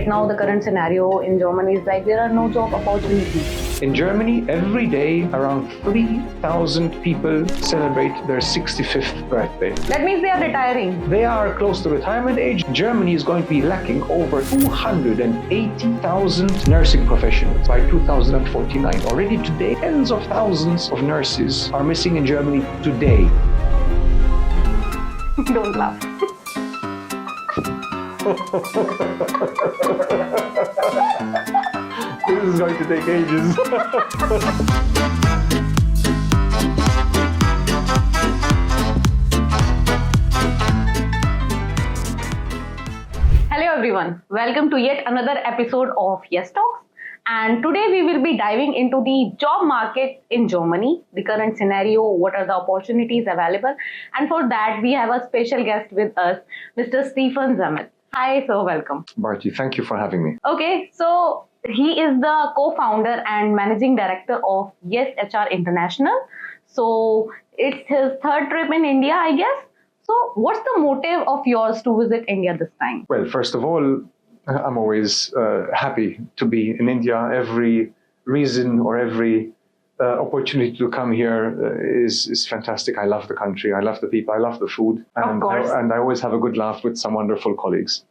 right now the current scenario in Germany is like there are no job opportunities. In Germany, every day around 3,000 people celebrate their 65th birthday. That means they are retiring. They are close to retirement age. Germany is going to be lacking over 280,000 nursing professionals by 2049. Already today, tens of thousands of nurses are missing in Germany today. Don't laugh. This is going to take ages. Hello everyone, welcome to yet another episode of Yes Talks. And today we will be diving into the job market in Germany, the current scenario, what are the opportunities available. And for that we have a special guest with us, Mr. Stefan Zammit. Hi, so welcome. Bharti, thank you for having me. Okay, so he is the co-founder and managing director of Yes HR International. So it's his third trip in India, I guess. So what's the motive of yours to visit India this time? Well, first of all, I'm always happy to be in India. Every reason or every opportunity to come here is fantastic. I love the country. I love the people. I love the food. Of course. And I always have a good laugh with some wonderful colleagues.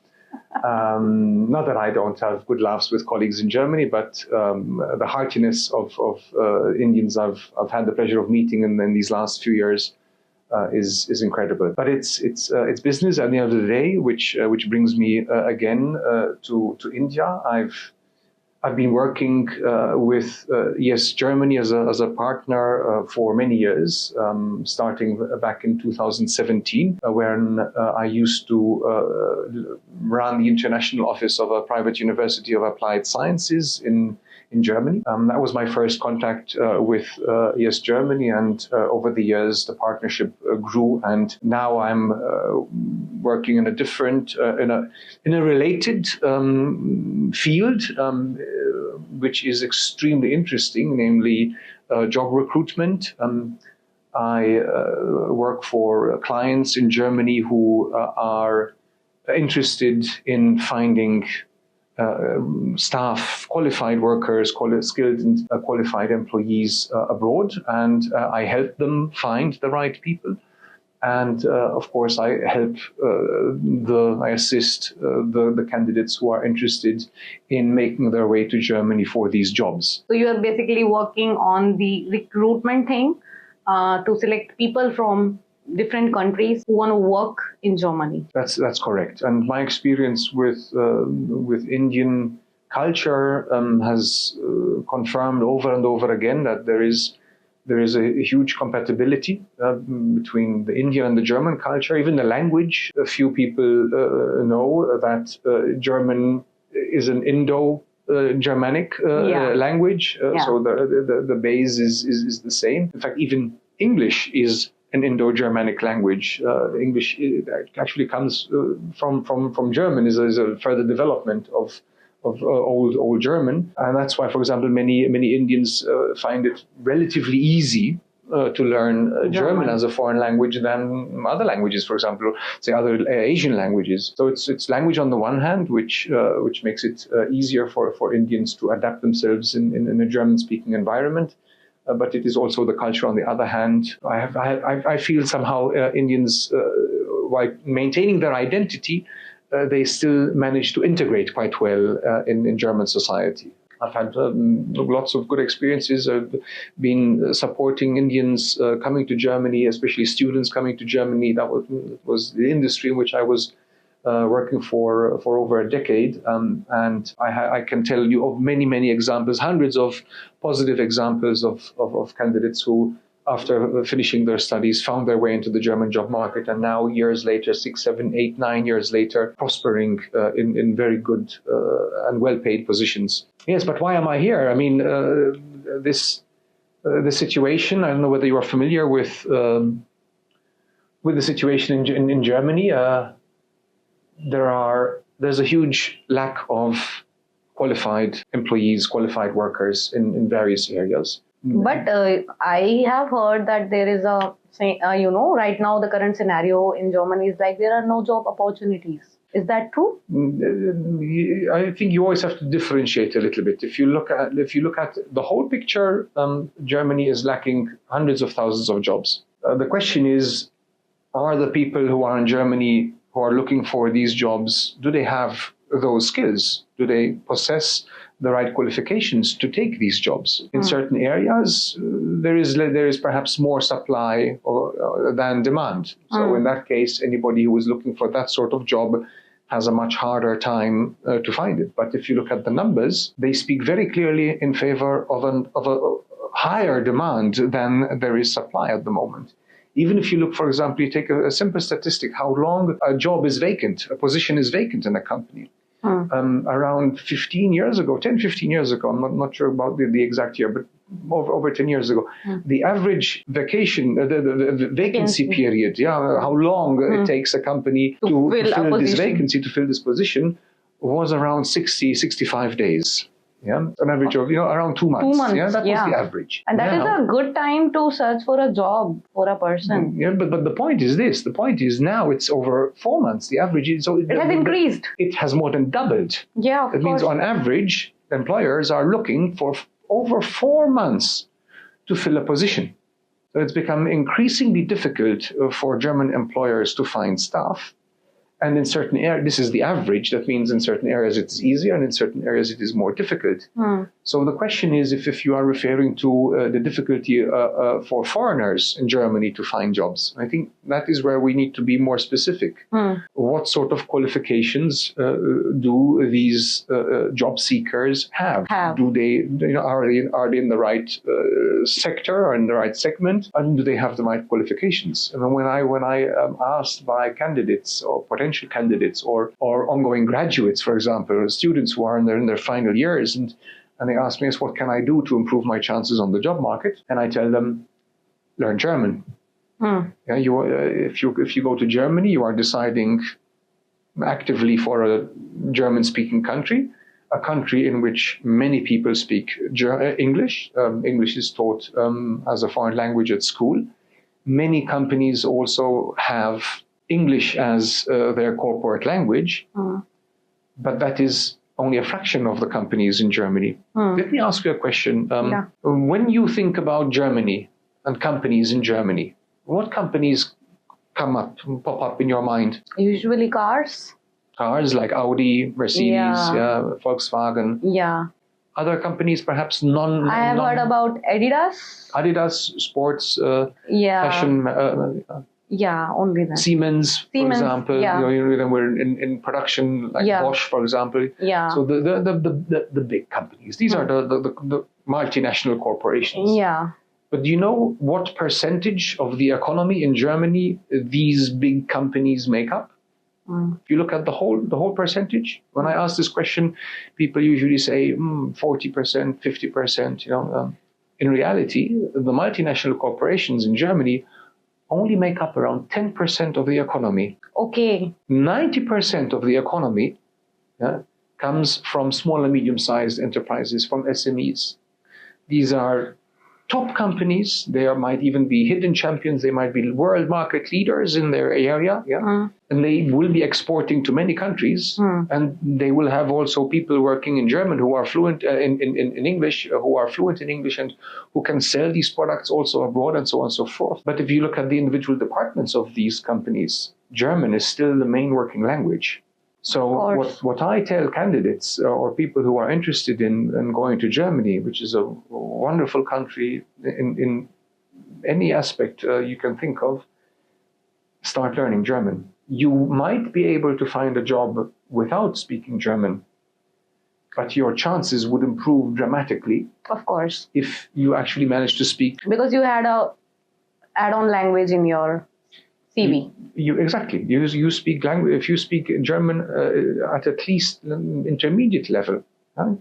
Not that I don't have good laughs with colleagues in Germany, but the heartiness of Indians I've had the pleasure of meeting in these last few years is incredible. But it's business at the end of the day, which brings me again to India. I've been working with Yes Germany as a partner for many years, starting back in 2017, when I used to run the international office of a private university of applied sciences in Germany. That was my first contact with Yes Germany, and over the years the partnership grew, and now I'm working in a different, in a related field, which is extremely interesting, namely job recruitment. I work for clients in Germany who are interested in finding staff, qualified workers, skilled and qualified employees abroad, and I help them find the right people. And of course, I help I assist the candidates who are interested in making their way to Germany for these jobs. So you are basically working on the recruitment thing to select people from different countries who want to work in Germany. That's correct. And my experience with Indian culture has confirmed over and over again that there is a huge compatibility between the Indian and the German culture, even the language. A few people know that German is an Indo-Germanic language, so the base is the same. In fact, even English is an Indo-Germanic language. English actually comes from German, is a further development of old German, and that's why, for example, many Indians find it relatively easy to learn German as a foreign language than other languages, for example, say other Asian languages. So it's language on the one hand, which makes it easier for Indians to adapt themselves in a German-speaking environment. But it is also the culture on the other hand. I feel somehow Indians, while maintaining their identity, they still manage to integrate quite well in German society. I've had lots of good experiences. I've been supporting Indians coming to Germany, especially students coming to Germany. That was the industry in which I was working for over a decade. And I can tell you of many examples, hundreds of positive examples of candidates who, after finishing their studies, found their way into the German job market, and now years later, 6, 7, 8, 9 years later, prospering in very good and well-paid positions. Yes, but why am I here? I mean, this situation, I don't know whether you are familiar with the situation in Germany. There's a huge lack of qualified employees, qualified workers in various areas. But I have heard that there is right now the current scenario in Germany is like there are no job opportunities. Is that true? I think you always have to differentiate a little bit. If you look at the whole picture, Germany is lacking hundreds of thousands of jobs. The question is, are the people who are in Germany who are looking for these jobs, do they have those skills? Do they possess the right qualifications to take these jobs? In certain areas, there is perhaps more supply than demand. So in that case, anybody who is looking for that sort of job has a much harder time to find it. But if you look at the numbers, they speak very clearly in favor of a higher demand than there is supply at the moment. Even if you look, for example, you take a simple statistic, how long a job is vacant, a position is vacant in a company. Around 15 years ago, 10, 15 years ago, I'm not sure about the exact year, but over 10 years ago, the average the vacancy period, how long it takes a company to fill this vacancy, to fill this position, was around 60, 65 days. Yeah, an average of around 2 months. 2 months. Yeah, that was the average. And that is a good time to search for a job for a person. Yeah, but the point is this. The point is now it's over 4 months. The average is it has increased. It has more than doubled. Yeah, of course. It means on average, employers are looking for over 4 months to fill a position. So it's become increasingly difficult for German employers to find staff. And in certain areas, this is the average. That means in certain areas it's easier, and in certain areas it is more difficult. So the question is, if you are referring to the difficulty for foreigners in Germany to find jobs, I think that is where we need to be more specific. What sort of qualifications do these job seekers have? Do they, are they in the right sector or in the right segment, and do they have the right qualifications? And when I asked by candidates or potential candidates or ongoing graduates, for example, students who are in their final years, and they ask me, what can I do to improve my chances on the job market? And I tell them, learn German. Yeah, if you go to Germany, you are deciding actively for a German-speaking country, a country in which many people speak English. English is taught as a foreign language at school. Many companies also have English as their corporate language, but that is only a fraction of the companies in Germany. Let me ask you a question. When you think about Germany and companies in Germany, what companies pop up in your mind? Usually cars. Cars like Audi, Mercedes, Volkswagen. Yeah. Other companies, perhaps I have heard about Adidas. Adidas, sports, fashion. Only that. Siemens, for example, we're in production, like Bosch, for example. So the big companies. These are the multinational corporations. But do you know what percentage of the economy in Germany these big companies make up? If you look at the whole percentage, when I ask this question, people usually say 40%, 50%. In reality, the multinational corporations in Germany only make up around 10% of the economy. Okay. 90% of the economy comes from small and medium-sized enterprises, from SMEs. These are top companies. They might even be hidden champions. They might be world market leaders in their area. And they will be exporting to many countries. And they will have also people working in German who are fluent in English, who are fluent in English and who can sell these products also abroad and so on and so forth. But if you look at the individual departments of these companies, German is still the main working language. So what I tell candidates or people who are interested in going to Germany, which is a wonderful country in any aspect you can think of, start learning German. You might be able to find a job without speaking German, but your chances would improve dramatically. Of course. If you actually manage to speak. Because you had a add-on language in your CV. Exactly. You speak language. If you speak German at least intermediate level,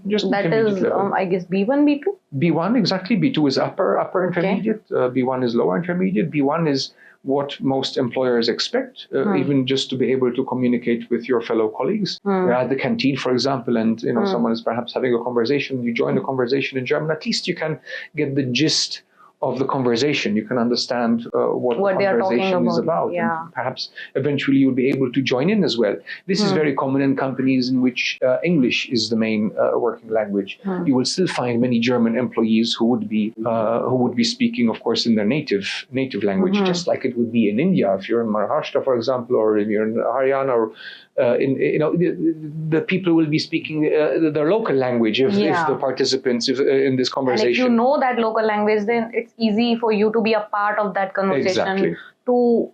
just that intermediate is, level. I guess B1, B2. B1 exactly. B2 is upper intermediate. B1 is lower intermediate. B1 is what most employers expect, even just to be able to communicate with your fellow colleagues. At the canteen, for example, and someone is perhaps having a conversation. You join the conversation in German. At least you can get the gist of the conversation. You can understand what the they are talking conversation is about. Yeah. And perhaps eventually you'll be able to join in as well. This is very common in companies in which English is the main working language. You will still find many German employees who would be speaking, of course, in their native language, just like it would be in India. If you're in Maharashtra, for example, or if you're in Haryana, or the people will be speaking their local language if the participants in this conversation. And if you know that local language, then it's easy for you to be a part of that conversation, to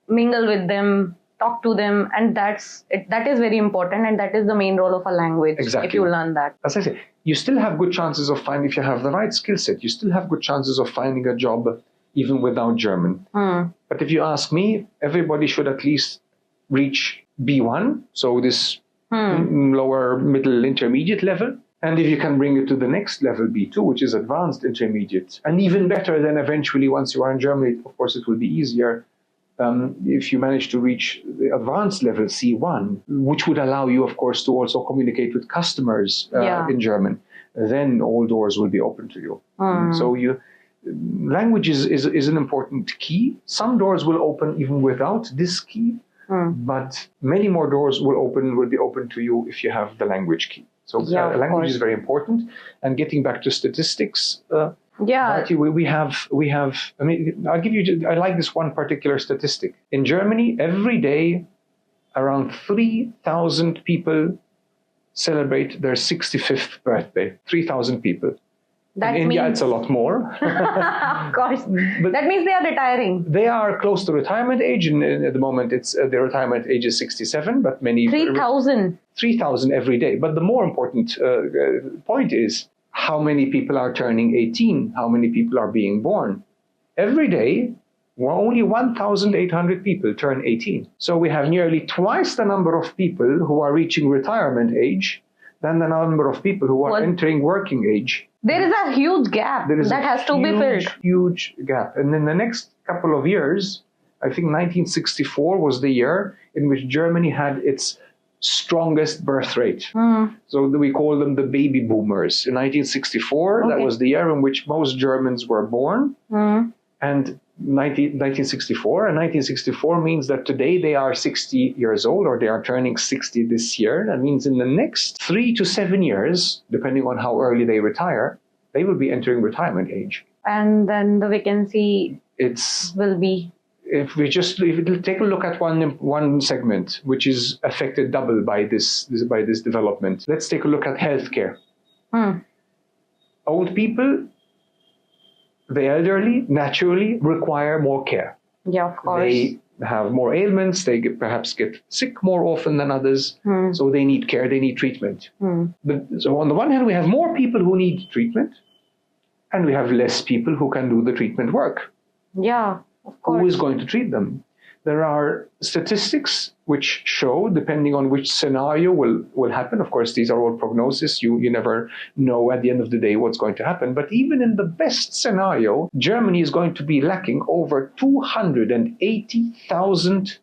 mingle with them, talk to them, and that is very important, and that is the main role of a language. If you learn that, as I say, you still have good chances of finding, if you have the right skill set, you still have good chances of finding a job even without German. But if you ask me, everybody should at least reach B1, so this lower middle intermediate level. And if you can bring it to the next level, B2, which is advanced intermediate, and even better, then eventually once you are in Germany, of course, it will be easier if you manage to reach the advanced level, C1, which would allow you, of course, to also communicate with customers in German. Then all doors will be open to you. So language is an important key. Some doors will open even without this key, but many more doors will be open to you if you have the language key. So language is very important. And getting back to statistics, we have. I mean, I like this one particular statistic. In Germany, every day, around 3,000 people celebrate their 65th birthday. 3,000 people. In India, it's a lot more. Of course. But that means they are retiring. They are close to retirement age. And at the moment, their retirement age is 67. But many 3,000. 3,000 every day. But the more important point is how many people are turning 18, how many people are being born. Every day, only 1,800 people turn 18. So we have nearly twice the number of people who are reaching retirement age than the number of people who are entering working age. There is a huge gap that has to be filled. Huge gap. And in the next couple of years, I think 1964 was the year in which Germany had its strongest birth rate. So we call them the baby boomers. In 1964, that was the year in which most Germans were born. And 1964. And 1964 means that today they are 60 years old, or they are turning 60 this year. That means in the next 3 to 7 years, depending on how early they retire, they will be entering retirement age. And then the vacancy will be... If we take a look at one segment, which is affected double by this development, let's take a look at healthcare. Old people, the elderly, naturally require more care. Yeah, of course. They have more ailments. They perhaps get sick more often than others. So they need care. They need treatment. So on the one hand, we have more people who need treatment, and we have less people who can do the treatment work. Yeah, of course. Who is going to treat them? There are statistics which show, depending on which scenario will happen. Of course, these are all prognosis. You never know at the end of the day what's going to happen. But even in the best scenario, Germany is going to be lacking over 280,000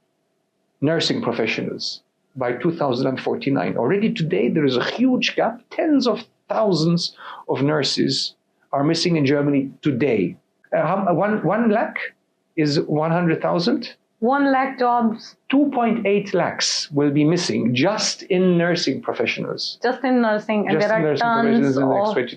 nursing professionals by 2049. Already today, there is a huge gap. Tens of thousands of nurses are missing in Germany today. 1 lakh is 100,000. 1 lakh jobs. 2.8 lakhs will be missing just in nursing professionals. Just in nursing, and there are tons of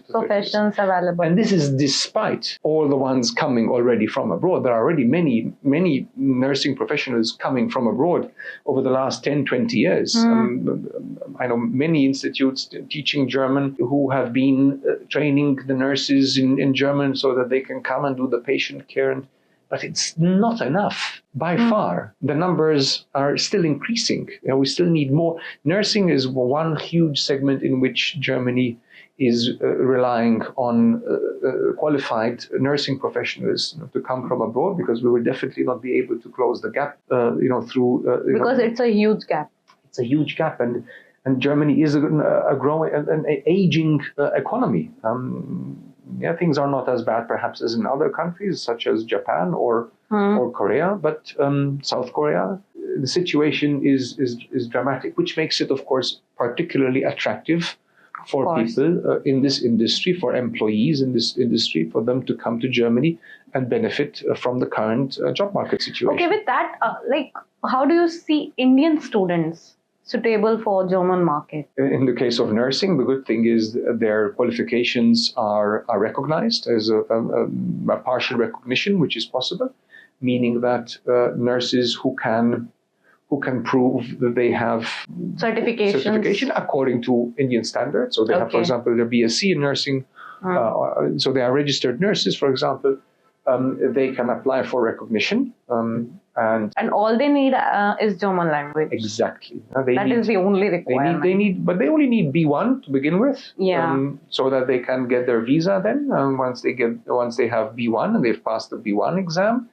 professions available. And this is despite all the ones coming already from abroad. There are already many nursing professionals coming from abroad over the last 10, 20 years. I know many institutes teaching German who have been training the nurses in German so that they can come and do the patient care. But it's not enough by far. The numbers are still increasing. We still need more. Nursing is one huge segment in which Germany is relying on qualified nursing professionals to come from abroad, because we will definitely not be able to close the gap through... because it's a huge gap. It's a huge gap. And Germany is a growing, an aging economy. Things are not as bad perhaps as in other countries such as Japan or Korea, but South Korea, the situation is dramatic, which makes it, of course, particularly attractive for people in this industry, for employees in this industry, for them to come to Germany and benefit from the current job market situation. Okay, with that, how do you see Indian students suitable for German market? In the case of nursing, the good thing is their qualifications are recognized as a partial recognition, which is possible, meaning that nurses who can prove that they have certification according to Indian standards. So they have, for example, their BSc in nursing. So they are registered nurses, for example. They can apply for recognition. And all they need is German language. Exactly. That is the only requirement. But they only need B1 to begin with. Yeah. So that they can get their visa then. Once they have B1 and they've passed the B1 exam,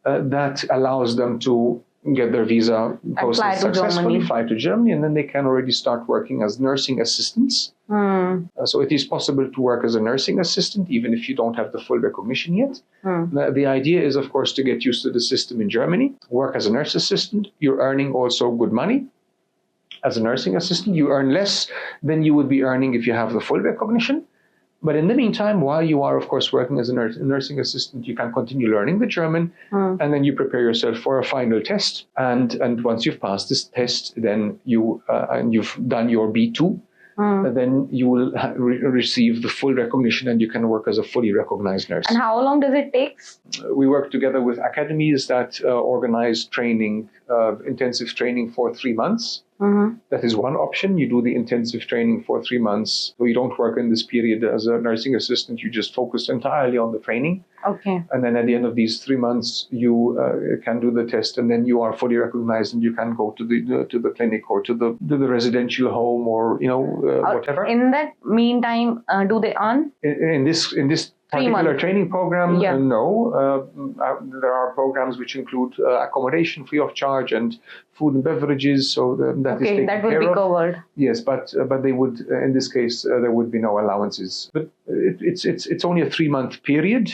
that allows them to get their visa process successfully, fly to Germany, and then they can already start working as nursing assistants. So it is possible to work as a nursing assistant, even if you don't have the full recognition yet. The idea is, of course, to get used to the system in Germany, work as a nurse assistant. You're earning also good money. As a nursing assistant, you earn less than you would be earning if you have the full recognition. But in the meantime, while you are, of course, working as a nursing assistant, you can continue learning the German, and then you prepare yourself for a final test. And once you've passed this test, then and you've done your B2, then you will receive the full recognition, and you can work as a fully recognized nurse. And how long does it take? We work together with academies that organize training, intensive training for 3 months. That is one option. You do the intensive training for 3 months. So you don't work in this period as a nursing assistant. You just focus entirely on the training. Okay. And then at the end of these 3 months, you can do the test, and then you are fully recognized, and you can go to the clinic or to the residential home, or whatever. In that meantime, do they earn? In this particular training program, no. There are programs which include accommodation free of charge and food and beverages, so that is taken that would care be of. covered. Yes, but they would, in this case, there would be no allowances. But it's only a 3-month period.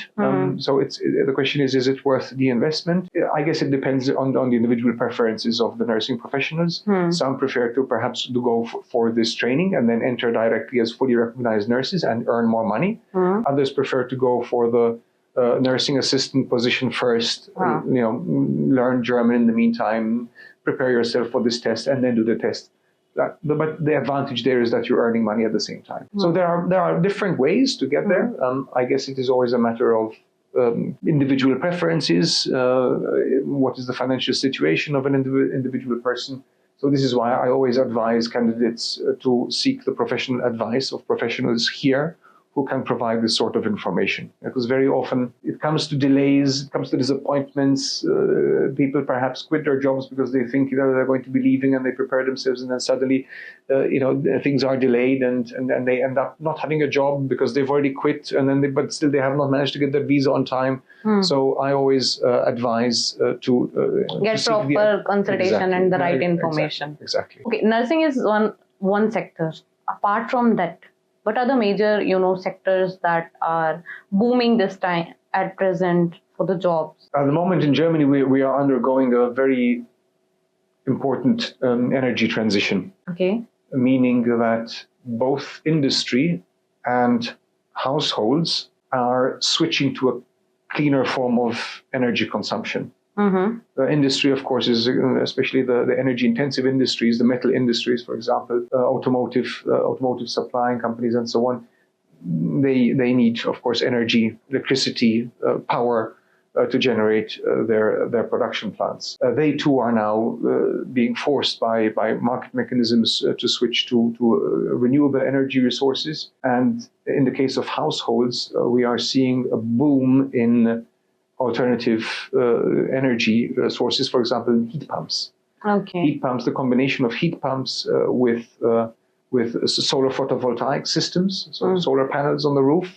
So the question is it worth the investment? I guess it depends on the individual preferences of the nursing professionals. Some prefer to perhaps go for this training and then enter directly as fully recognized nurses and earn more money. Others prefer to go for the nursing assistant position first, learn German in the meantime, prepare yourself for this test, and then do the test. But the advantage there is that you're earning money at the same time. So there are different ways to get there. I guess it is always a matter of individual preferences. What is the financial situation of an individual person? So this is why I always advise candidates to seek the professional advice of professionals here who can provide this sort of information. Because very often it comes to delays, it comes to disappointments. People perhaps quit their jobs because they think they're going to be leaving, and they prepare themselves, and then suddenly things are delayed, and they end up not having a job because they've already quit, and then but still they have not managed to get their visa on time. So I always advise to get proper consultation and the right information. Exactly. Okay, nursing is one sector. Apart from that, what are the major, sectors that are booming this time at present for the jobs? At the moment in Germany, we are undergoing a very important energy transition. Okay. Meaning that both industry and households are switching to a cleaner form of energy consumption. The industry, of course, is especially the energy-intensive industries, the metal industries, for example, automotive supplying companies, and so on. They need, of course, energy, electricity, power to generate their production plants. They too are now being forced by market mechanisms to switch to renewable energy resources. And in the case of households, we are seeing a boom in alternative energy sources, for example, heat pumps. Okay. Heat pumps, the combination of heat pumps with solar photovoltaic systems, so solar panels on the roof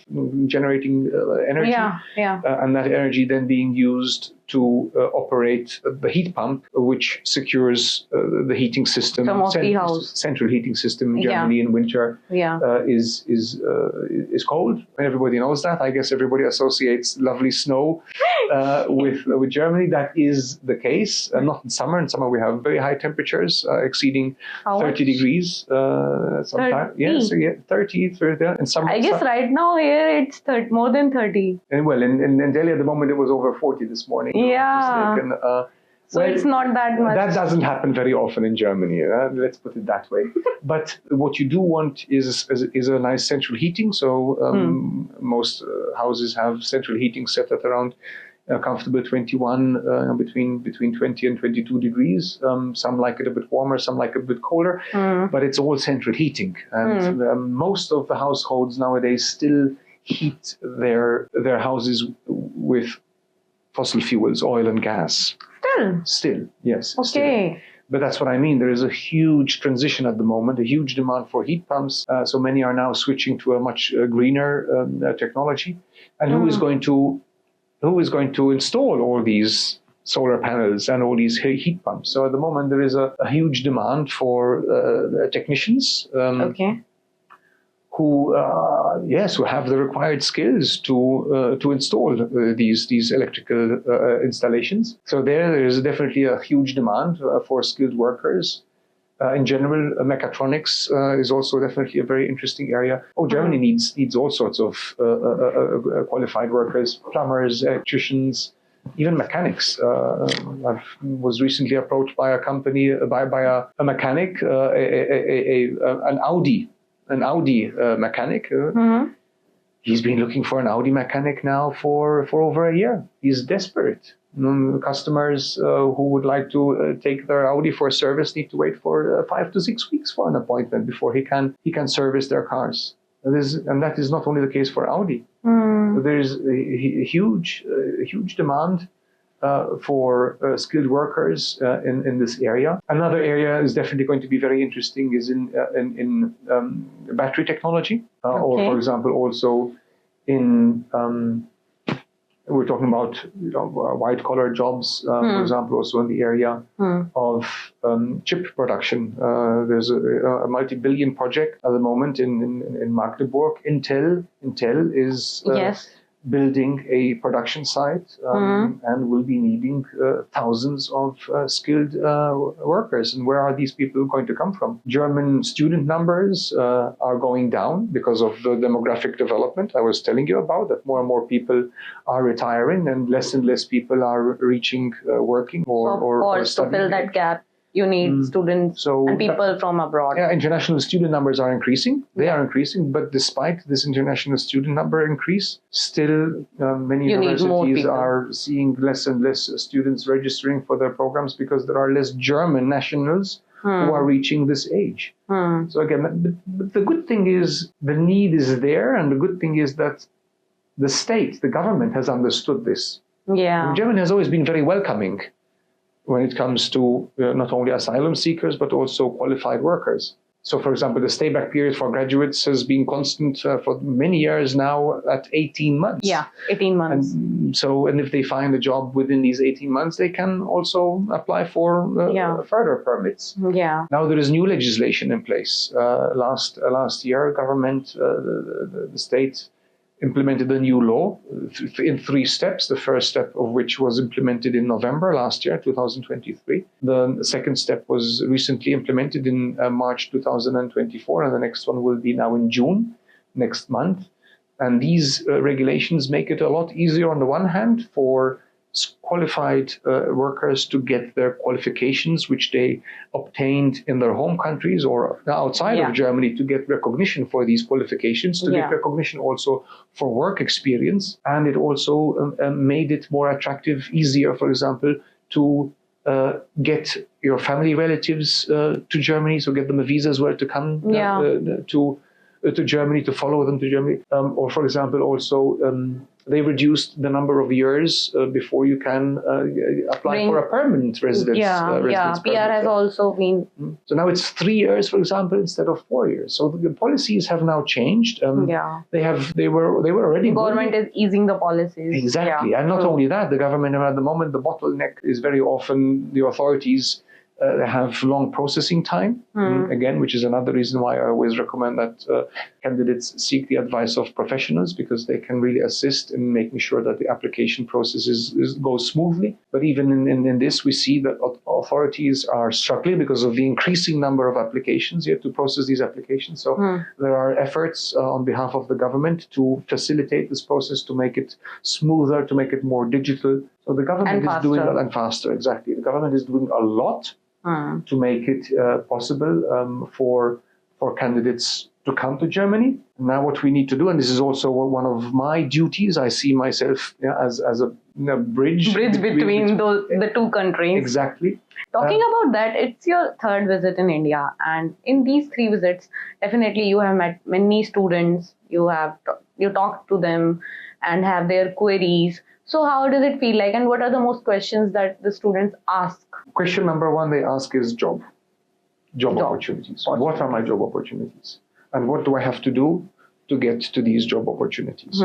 generating energy, and that energy then being used to operate the heat pump, which secures the heating system. Central heating system in Germany in winter is cold. And everybody knows that. I guess everybody associates lovely snow With Germany, that is the case. Not in summer. In summer, we have very high temperatures exceeding 30 degrees. Sometimes, 30? yes, 30. In summer, I guess right now here it's more than 30. And well, in Delhi at the moment, it was over 40 this morning. Yeah. So it's not that much. That doesn't happen very often in Germany. Let's put it that way. But what you do want is a nice central heating. So most houses have central heating set at around comfortable 21, between 20 and 22 degrees. Some like it a bit warmer, some like it a bit colder. But it's all central heating. And most of the households nowadays still heat their houses with fossil fuels, oil and gas. Still, yes. Okay. Still. But that's what I mean. There is a huge transition at the moment, a huge demand for heat pumps. So many are now switching to a much greener technology. And who is going to install all these solar panels and all these heat pumps? So at the moment, there is a huge demand for technicians. Who have the required skills to install these electrical installations. So there is definitely a huge demand for skilled workers. In general, mechatronics is also definitely a very interesting area. Germany needs all sorts of qualified workers, plumbers, electricians, even mechanics. I was recently approached by a company, by a mechanic, an Audi mechanic. He's been looking for an Audi mechanic now for over a year. He's desperate. Customers who would like to take their Audi for a service need to wait for 5 to 6 weeks for an appointment before he can service their cars. And that is not only the case for Audi. So there is a huge demand for skilled workers in this area. Another area is definitely going to be very interesting is in battery technology, or for example also in we're talking about white collar jobs, for example, also in the area of chip production. There's a multi-billion project at the moment in Magdeburg. Intel is building a production site and will be needing thousands of skilled workers. And where are these people going to come from? German student numbers are going down because of the demographic development I was telling you about, that more and more people are retiring and less people are reaching working or studying. To fill that gap, you need students and people from abroad. Yeah, international student numbers are increasing. They are increasing, but despite this international student number increase, still many universities are seeing less and less students registering for their programs because there are less German nationals who are reaching this age. So again, but the good thing is the need is there, and the good thing is that the state, the government has understood this. Yeah. Germany has always been very welcoming when it comes to not only asylum seekers, but also qualified workers. So, for example, the stayback period for graduates has been constant for many years now at 18 months. Yeah, 18 months. And if they find a job within these 18 months, they can also apply for further permits. Yeah. Now there is new legislation in place. Last year, government, the state, implemented a new law in 3 steps, the first step of which was implemented in November last year, 2023. The second step was recently implemented in March 2024, and the next one will be now in June next month. And these regulations make it a lot easier on the one hand for qualified workers to get their qualifications, which they obtained in their home countries or outside of Germany, to get recognition for these qualifications, to get recognition also for work experience. And it also made it more attractive, easier, for example, to get your family relatives to Germany, so get them a visa as well to come to Germany, to follow them to Germany. Or, for example, also they reduced the number of years before you can apply for a permanent residence. PR has also been. So now it's 3 years, for example, instead of 4 years. So the policies have now changed. They were already. The government is easing the policies. Exactly, and not only that, the government at the moment, the bottleneck is very often the authorities They have long processing time, again, which is another reason why I always recommend that candidates seek the advice of professionals, because they can really assist in making sure that the application process goes smoothly. But even in this, we see that authorities are struggling because of the increasing number of applications yet to process these applications. So there are efforts on behalf of the government to facilitate this process, to make it smoother, to make it more digital. So the government is doing that, and faster, exactly. The government is doing a lot to make it possible for candidates to come to Germany. Now what we need to do, and this is also one of my duties, I see myself as a bridge between the two countries. Exactly. Talking about that, it's your third visit in India, and in these 3 visits, definitely you have met many students, you talked to them and have their queries. So how does it feel like, and what are the most questions that the students ask? Question number 1 they ask is job opportunities. What are my job opportunities? And what do I have to do to get to these job opportunities?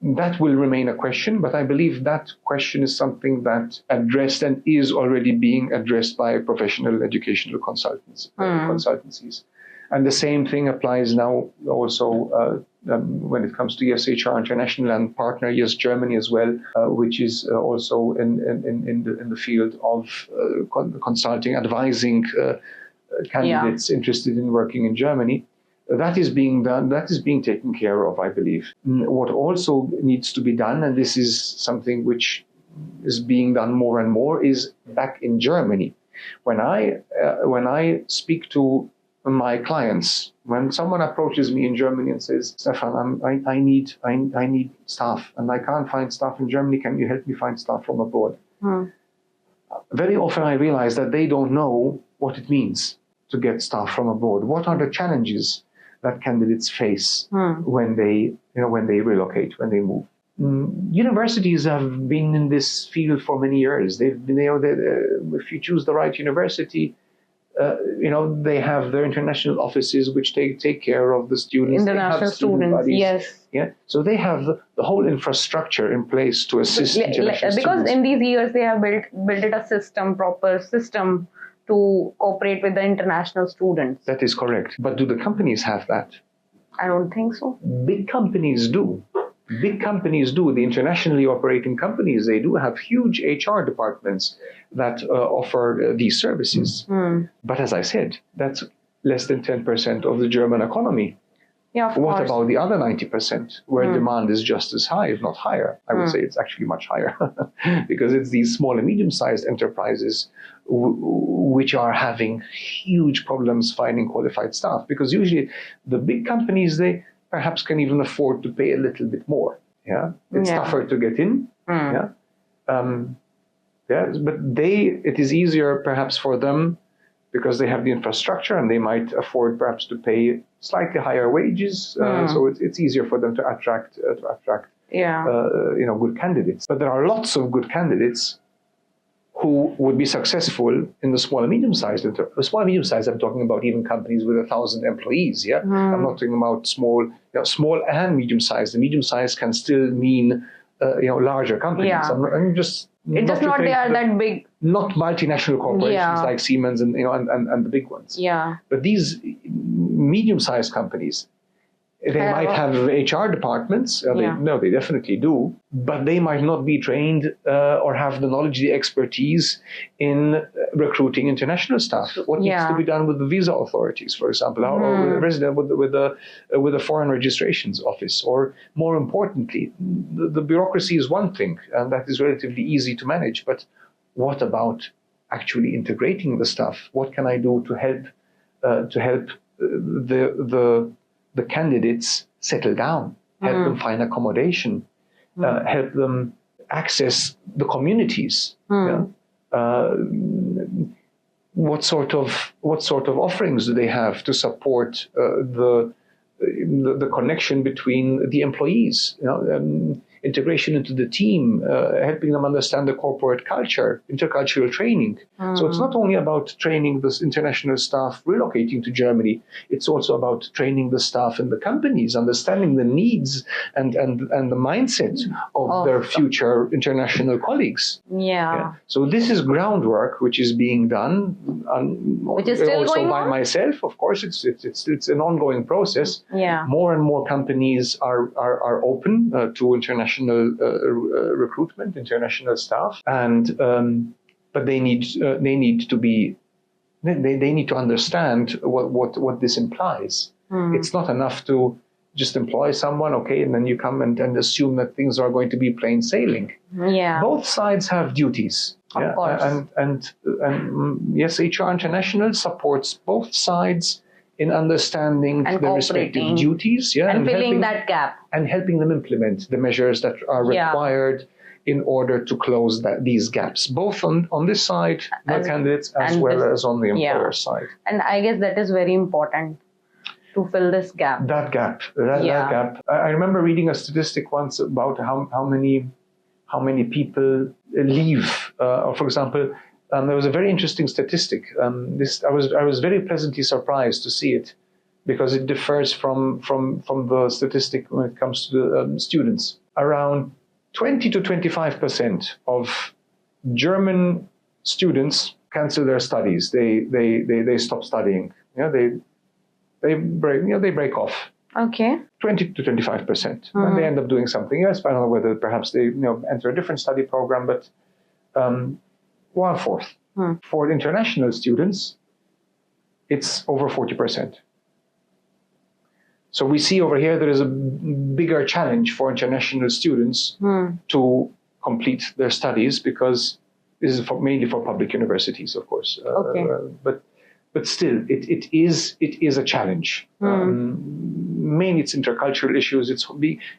That will remain a question, but I believe that question is something that addressed and is already being addressed by professional educational consultancies. And the same thing applies now also when it comes to ESHR International and partner Yes Germany as well, which is also in the field of consulting, advising candidates interested in working in Germany. That is being done, that is being taken care of, I believe. What also needs to be done, and this is something which is being done more and more, is back in Germany. When I speak to my clients, when someone approaches me in Germany and says, Stefan, I need staff and I can't find staff in Germany, can you help me find staff from abroad? Very often I realize that they don't know what it means to get staff from abroad. What are the challenges that candidates face when they relocate, when they move? Universities have been in this field for many years. They've been, if you choose the right university, they have their international offices which take care of the students. International students, yes. Yeah, so they have the whole infrastructure in place to assist international students. Because in these years they have built it a proper system to cooperate with the international students. That is correct. But do the companies have that? I don't think so. Big companies do. The internationally operating companies, they do have huge HR departments that offer these services. But as I said, that's less than 10% of the German economy. Yeah, of what course. about the other 90%, where demand is just as high, if not higher? I would say it's actually much higher, because it's these small and medium-sized enterprises which are having huge problems finding qualified staff. Because usually the big companies, they perhaps can even afford to pay a little bit more. Yeah, it's tougher to get in. Yeah, but it is easier perhaps for them, because they have the infrastructure and they might afford perhaps to pay slightly higher wages. So it's easier for them to attract good candidates. But there are lots of good candidates who would be successful in the small and medium-sized. The small and medium-sized, I'm talking about even companies with 1,000 employees. Yeah, I'm not talking about small and medium-sized. The medium-sized can still mean larger companies. Yeah. It's just not they are that big. Not multinational corporations like Siemens and the big ones. Yeah. But these medium-sized companies, they might have HR departments. They definitely do. But they might not be trained or have the knowledge, the expertise in recruiting international staff. What needs to be done with the visa authorities, for example, or with a resident with the foreign registrations office, or more importantly, the bureaucracy is one thing, and that is relatively easy to manage. But what about actually integrating the staff? What can I do to help the candidates settle down, help them find accommodation, help them access the communities? What sort of offerings do they have to support the connection between the employees? Integration into the team, helping them understand the corporate culture, intercultural training. So it's not only about training this international staff relocating to Germany, it's also about training the staff in the companies, understanding the needs and the mindset of their future international colleagues. So this is groundwork which is being done, which is still also going by on? myself. Of course, it's an ongoing process. More and more companies are open to international recruitment, international staff, and but they need to understand what this implies. It's not enough to just employ someone, okay, and then you come and assume that things are going to be plain sailing. Both sides have duties. Of course. And yes, HR International supports both sides in understanding the respective duties, and filling that gap, and helping them implement the measures that are required in order to close these gaps, both on this side, the candidates, as well as on the employer side. And I guess that is very important to fill this gap. That gap. I remember reading a statistic once about how many people leave. For example, there was a very interesting statistic. I was very pleasantly surprised to see it, because it differs from the statistic when it comes to the students. Around 20 to 25% of German students cancel their studies. They stop studying. They break off. Okay. 20 to 25%. And they end up doing something else. I don't know whether perhaps they enter a different study program, but 1/4. For international students, it's over 40%. So we see over here there is a bigger challenge for international students to complete their studies, because this is mainly for public universities, of course. But still, it is a challenge. Mainly it's intercultural issues. It's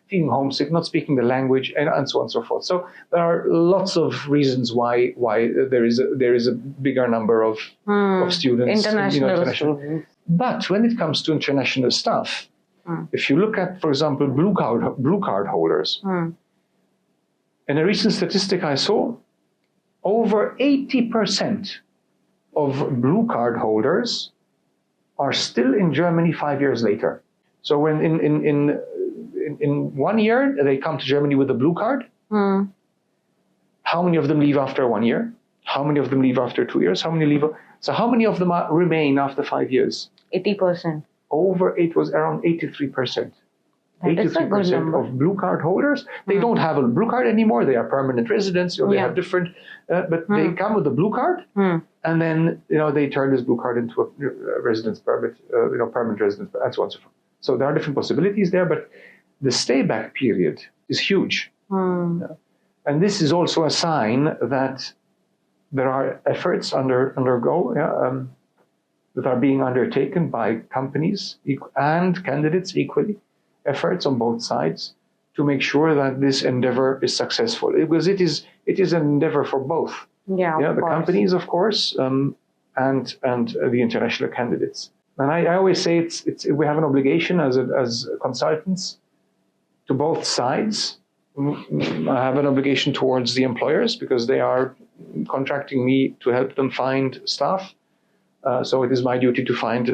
feeling homesick, not speaking the language, and so on and so forth. So there are lots of reasons why there is a bigger number of students. International students. But when it comes to international staff, if you look at, for example, blue card holders, in a recent statistic I saw, over 80% of blue card holders are still in Germany 5 years later. So when in 1 year they come to Germany with a blue card, how many of them leave after 1 year? How many of them leave after 2 years? How many of them remain after 5 years? 80%. It was around 83%. That is a good 83% number. of blue card holders, they don't have a blue card anymore. They are permanent residents, or they have different, but they come with a blue card, and then they turn this blue card into a residence permit, permanent residence, and so on and so forth. So there are different possibilities there, but the stay back period is huge, and this is also a sign that there are efforts that are being undertaken by companies and candidates equally. Efforts on both sides to make sure that this endeavor is successful, because it is an endeavor for both. The companies, of course, and the international candidates. And I always say we have an obligation as consultants to both sides. I have an obligation towards the employers, because they are contracting me to help them find staff. So it is my duty to find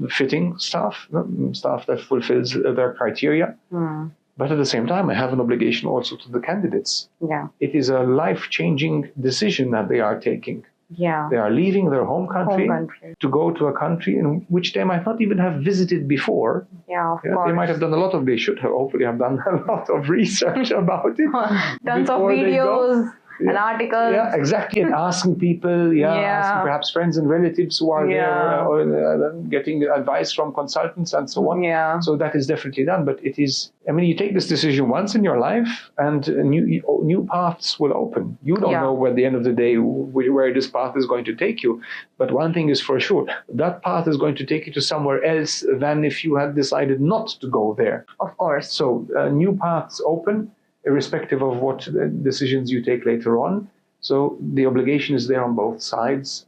fitting staff that fulfills their criteria. But at the same time, I have an obligation also to the candidates. It is a life-changing decision that they are taking. They are leaving their home country to go to a country in which they might not even have visited before. Of course. They might have done they should have hopefully have done a lot of research about it. Tons of videos. And articles. Exactly. And asking people, asking perhaps friends and relatives who are there, or getting advice from consultants and so on. So that is definitely done. But it is, you take this decision once in your life, and new paths will open. You don't know at the end of the day where this path is going to take you. But one thing is for sure, that path is going to take you to somewhere else than if you had decided not to go there. Of course. So new paths open, irrespective of what decisions you take later on. So the obligation is there on both sides.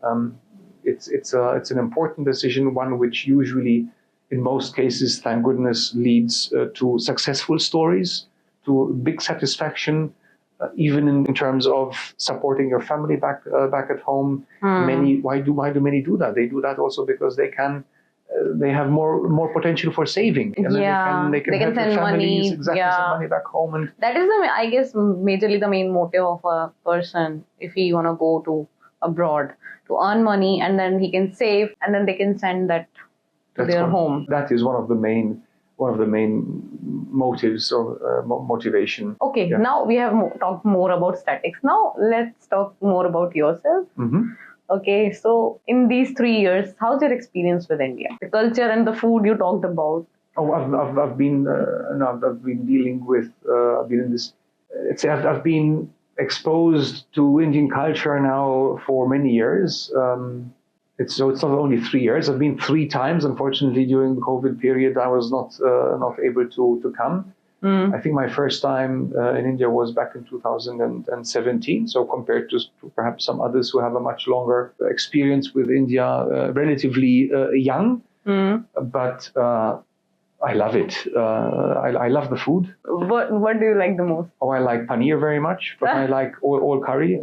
It's an important decision, one which usually, in most cases, thank goodness, leads to successful stories, to big satisfaction even in terms of supporting your family back at home. Why do many do that? They do that also because they have more potential for saving, and then they can help send their families money, send money back home. And that is I guess majorly the main motive of a person if he want to go to abroad to earn money, and then he can save, and then they can send that to their home. That is one of the main motives or motivation. Okay, now we have talked more about statics. Now let's talk more about yourself. Okay, so in these 3 years, how's your experience with India? The culture and the food you talked about. Oh, I've been dealing with I've been in this. I've been exposed to Indian culture now for many years. It's not only 3 years. I've been 3 times. Unfortunately, during the COVID period, I was not able to come. I think my first time in India was back in 2017. So compared to perhaps some others who have a much longer experience with India, relatively young. But I love it. I love the food. What do you like the most? Oh, I like paneer very much. But I like all curry.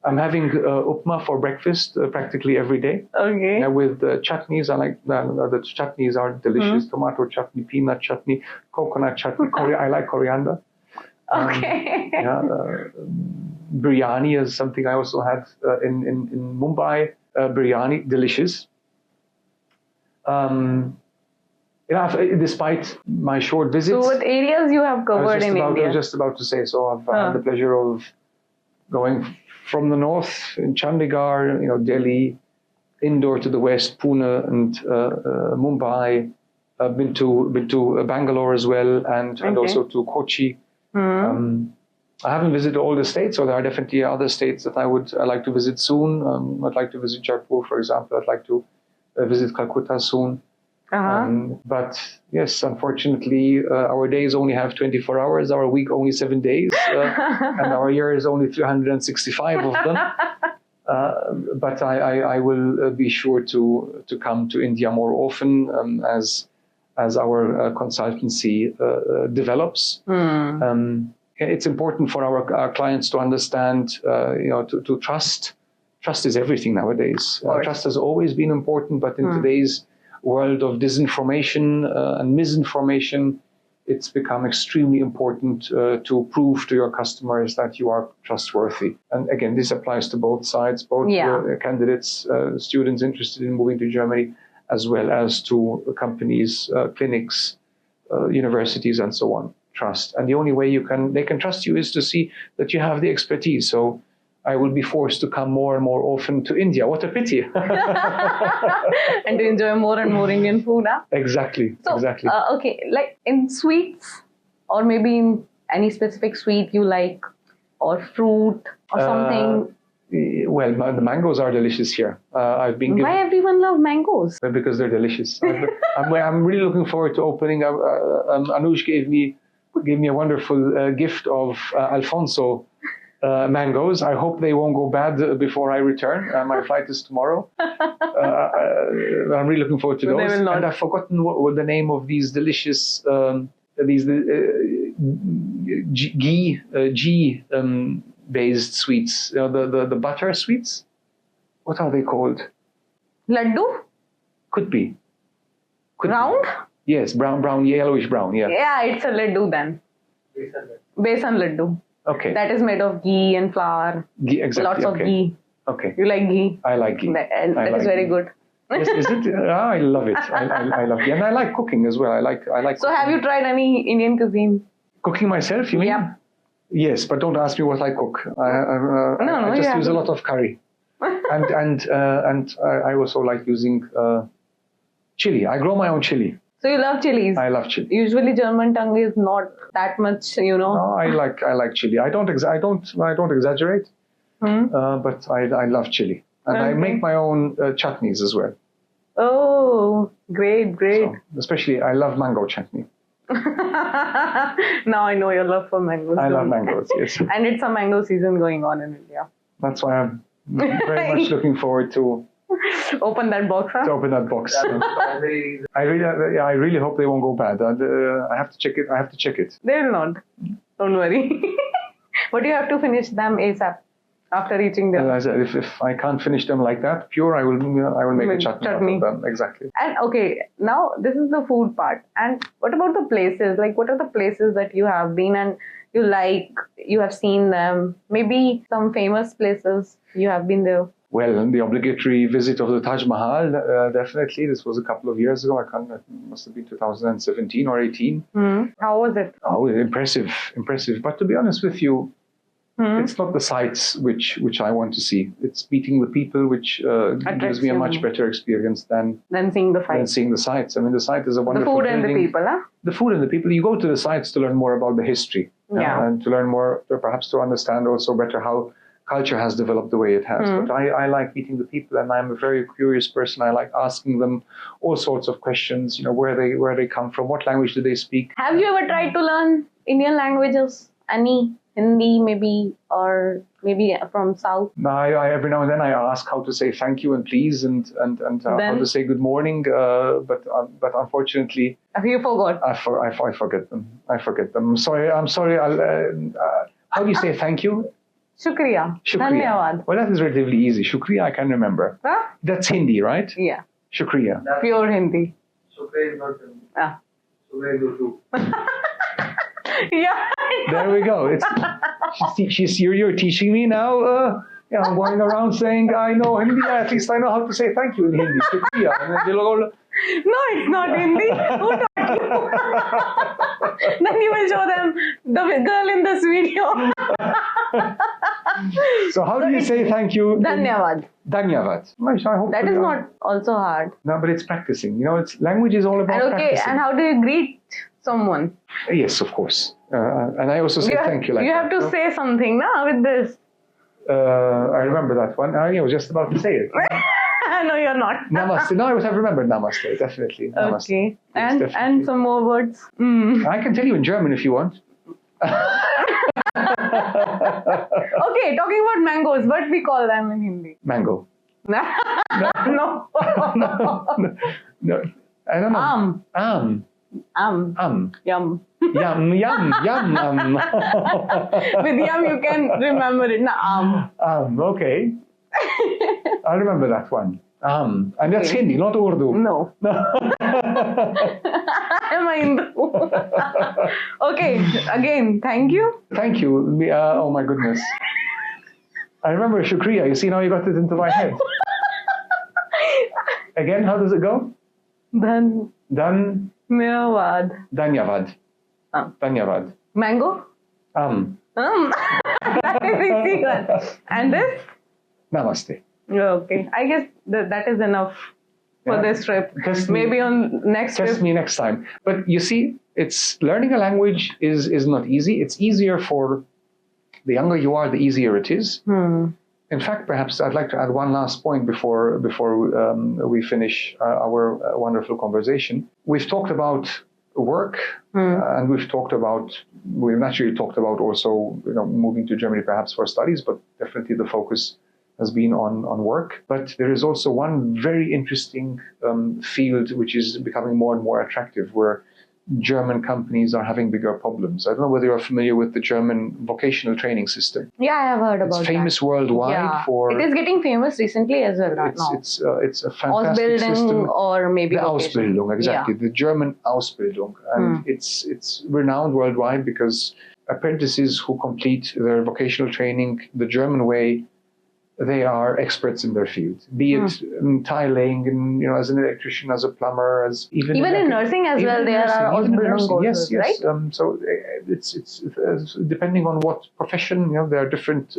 I'm having upma for breakfast practically every day. Okay. With chutneys, I like the chutneys are delicious. Tomato chutney, peanut chutney, coconut chutney. I like coriander. Okay. Biryani is something I also had in Mumbai. Biryani, delicious. Despite my short visits. So what areas you have covered in India? I was just about to say. So I've had the pleasure of going from the north in Chandigarh, Delhi, Indore to the west, Pune and Mumbai. I've been to Bangalore as well, and also to Kochi. I haven't visited all the states, so there are definitely other states that I would like to visit soon. I'd like to visit Jaipur, for example. I'd like to visit Calcutta soon. But yes, unfortunately, our days only have 24 hours, our week only 7 days, and our year is only 365 of them. But I will be sure to come to India more often as our consultancy develops. It's important for our clients to understand, to trust. Trust is everything nowadays. Trust has always been important, but in today's world of disinformation and misinformation, it's become extremely important to prove to your customers that you are trustworthy. And again, this applies to both sides, both candidates, students interested in moving to Germany, as well as to companies, clinics, universities, and so on. Trust. And the only way they can trust you is to see that you have the expertise. So I will be forced to come more and more often to India. What a pity. And to enjoy more and more Indian food, huh? Exactly. Okay, like in sweets, or maybe in any specific sweet you like, or fruit, or something. Well, the mangoes are delicious here. Why everyone love mangoes? Because they're delicious. I'm really looking forward to opening. Anush gave me a wonderful gift of Alfonso mangoes. I hope they won't go bad before I return. My flight is tomorrow. I'm really looking forward to those. They will not. And I've forgotten what the name of these delicious ghee based sweets. The butter sweets. What are they called? Laddu? Could be. Round? Yes, brown, yellowish brown. Yeah. Yeah, it's a laddu then. Besan laddu. Okay. That is made of ghee and flour. Ghee, exactly. Lots of ghee. Okay. You like ghee? I like ghee. That is very good. Yes, is it? I love it. I love ghee, and I like cooking as well. I like. So, have you tried any Indian cuisine? Cooking myself, you mean? Yeah. Yes, but don't ask me what I cook. I just use a lot of curry, and I also like using chili. I grow my own chili. So you love chilies? I love chili. Usually German tongue is not that much, No, I like chili. I don't exaggerate, but I love chili, and I make my own chutneys as well. Oh, great! So, especially, I love mango chutney. Now I know your love for mangoes. I love mangoes, yes. And it's a mango season going on in India. That's why I'm very much looking forward to open that box. Huh? To open that box. I really hope they won't go bad. I have to check it. They will not. Don't worry. But you have to finish them ASAP after reaching As there. I said, if I can't finish them like that, pure, I will make a chutney out of them. Exactly. And okay, now this is the food part. And what about the places? Like, what are the places that you have been and you like, you have seen them? Maybe some famous places you have been there. Well, the obligatory visit of the Taj Mahal, definitely. This was a couple of years ago. It must have been 2017 or 18. How was it? Oh, impressive. But to be honest with you, it's not the sights which I want to see. It's meeting the people, which gives me a much better experience than seeing the sights. seeing the sights. I mean, the site is a wonderful The food building. and the people, huh? The food and the people. You go to the sites to learn more about the history. And to learn more, perhaps to understand also better how culture has developed the way it has. But I like meeting the people, and I'm a very curious person. I like asking them all sorts of questions, where they come from, what language do they speak. Have you ever tried to learn Indian languages? Any? Hindi maybe, or maybe from South? No, I every now and then I ask how to say thank you and please and how to say good morning, but unfortunately you forgot. I forget them. I'm sorry. How do you say thank you? Shukriya. Dhanyavad. Well, that is relatively easy. Shukriya, I can remember. Huh? That's Hindi, right? Yeah. Shukriya. Pure Hindi. Shukriya is not Hindi. Ah. Shukriya is Urdu. Yeah. There we go. You're teaching me now. I'm going around saying I know Hindi. At least I know how to say thank you in Hindi. Shukriya. And then they'll go, No, it's not Hindi. Who taught you? Then you will show them the girl in this video. So how do you say thank you? Dhanyavad. Dhanyavad. I hope That is not also hard. No, but it's practicing. Language is all about And practicing. and how do you greet someone? Yes, of course. And I also say thank you. You have to say something now with this. I remember that one. I was just about to say it. No, you're not. Namaste. No, I would have rememred Namaste, definitely. Namaste. Okay. Yes, And definitely. some more words. I can tell you in German if you want. Okay, talking about mangoes, what we call them in Hindi? Mango. No. No. I don't know. Yum. Yum. Yum. With yum, you can remember it. Okay. I remember that one. And that's Hindi, not Urdu. No. Am I Hindu? Okay, again, thank you. Thank you. Oh my goodness. I remember Shukriya. You see, now you got it into my head. Again, how does it go? Dhanyavad. Dhanyavad. Dhanyavad. Mango? That is easy one. And this? Namaste. Okay, I guess that is enough for this trip. Maybe on next trip. Test me next time. But you see, learning a language is not easy. It's easier for the younger you are, the easier it is. In fact, perhaps I'd like to add one last point before we finish our wonderful conversation. We've talked about work, and we've naturally talked about also moving to Germany perhaps for studies, but definitely the focus has been on work. But there is also one very interesting field which is becoming more and more attractive, where German companies are having bigger problems. I don't know whether you're familiar with the German vocational training system. Yeah, I have heard about It's famous worldwide for... It is getting famous recently as well now. It's a fantastic system. Or maybe the vocation. Ausbildung, exactly. The German Ausbildung. And it's renowned worldwide because apprentices who complete their vocational training the German way, they are experts in their field, be it in tile laying, as an electrician, as a plumber, as even in nursing as well. There are Ausbildung courses, yes. right? So it's depending on what profession, there are different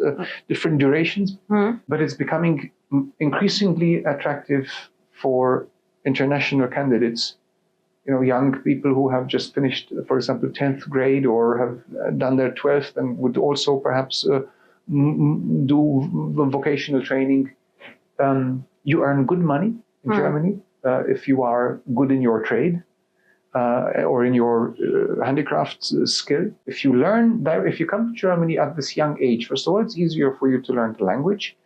durations, but it's becoming increasingly attractive for international candidates. Young people who have just finished, for example, 10th grade or have done their 12th and would also perhaps do vocational training. You earn good money in Germany if you are good in your trade or in your handicraft skill. If you come to Germany at this young age, first of all, it's easier for you to learn the language.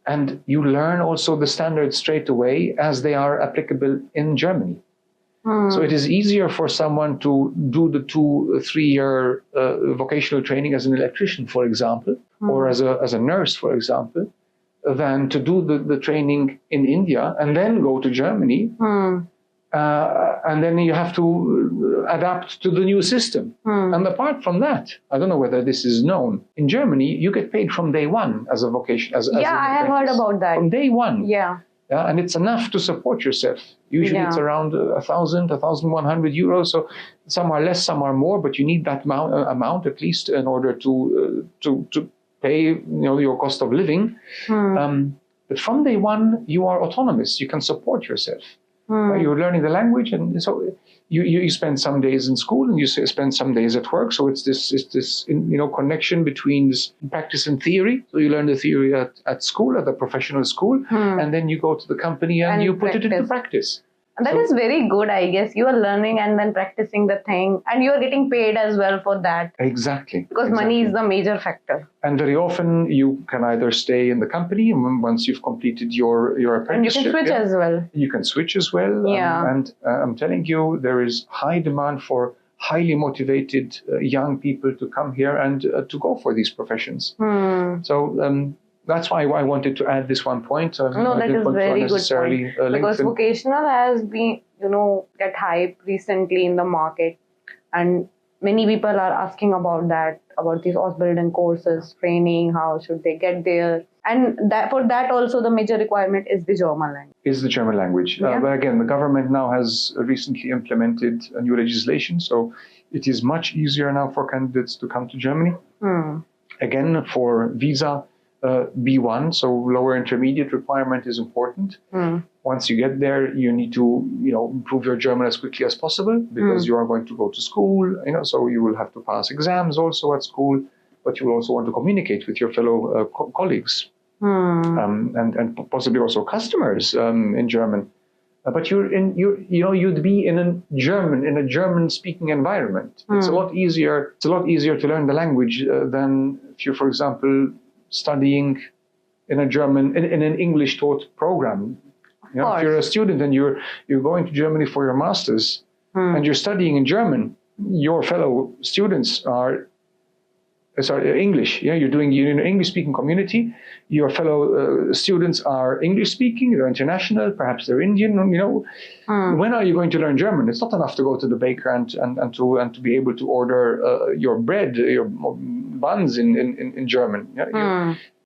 And you learn also the standards straight away as they are applicable in Germany. So it is easier for someone to do the 2-3 year vocational training as an electrician, for example, or as a nurse, for example, than to do the training in India and then go to Germany. And then you have to adapt to the new system. And apart from that, I don't know whether this is known. In Germany, you get paid from day one as a vocation. As I have heard about that. From day one. Yeah. And it's enough to support yourself. Usually it's around 1,000, 1,100 euros. So some are less, some are more, but you need that amount at least in order to pay your cost of living. But from day one, you are autonomous. You can support yourself. You're learning the language, and so you spend some days in school and you spend some days at work. So it's this connection between this practice and theory. So you learn the theory at school, at the professional school, and then you go to the company and you put it into practice. And that is very good, I guess. You are learning and then practicing the thing, and you are getting paid as well for that. Exactly. Because money is the major factor. And very often you can either stay in the company once you've completed your apprenticeship. And you can switch as well. You can switch as well. Yeah. And I'm telling you, there is high demand for highly motivated young people to come here and to go for these professions. So that's why I wanted to add this one point. No, that is very good point. Because vocational has been, get hype recently in the market, and many people are asking about that, about these Ausbildung courses, training, how should they get there. And for that also the major requirement is the German language. Is the German language. Yeah. But again, the government now has recently implemented a new legislation, so it is much easier now for candidates to come to Germany. Again, for visa, B1, so lower intermediate requirement is important. Once you get there, you need to, improve your German as quickly as possible because you are going to go to school, so you will have to pass exams also at school, but you will also want to communicate with your fellow colleagues and possibly also customers in German. But you'd be in a German-speaking environment. It's a lot easier. It's a lot easier to learn the language than if you're, for example, studying in an English taught program. If you're a student and you're going to Germany for your masters and you're studying in German, your fellow students are English. You're in an English speaking community. Your fellow students are English speaking. They're international. Perhaps they're Indian. When are you going to learn German? It's not enough to go to the baker and to be able to order your bread, your buns in German.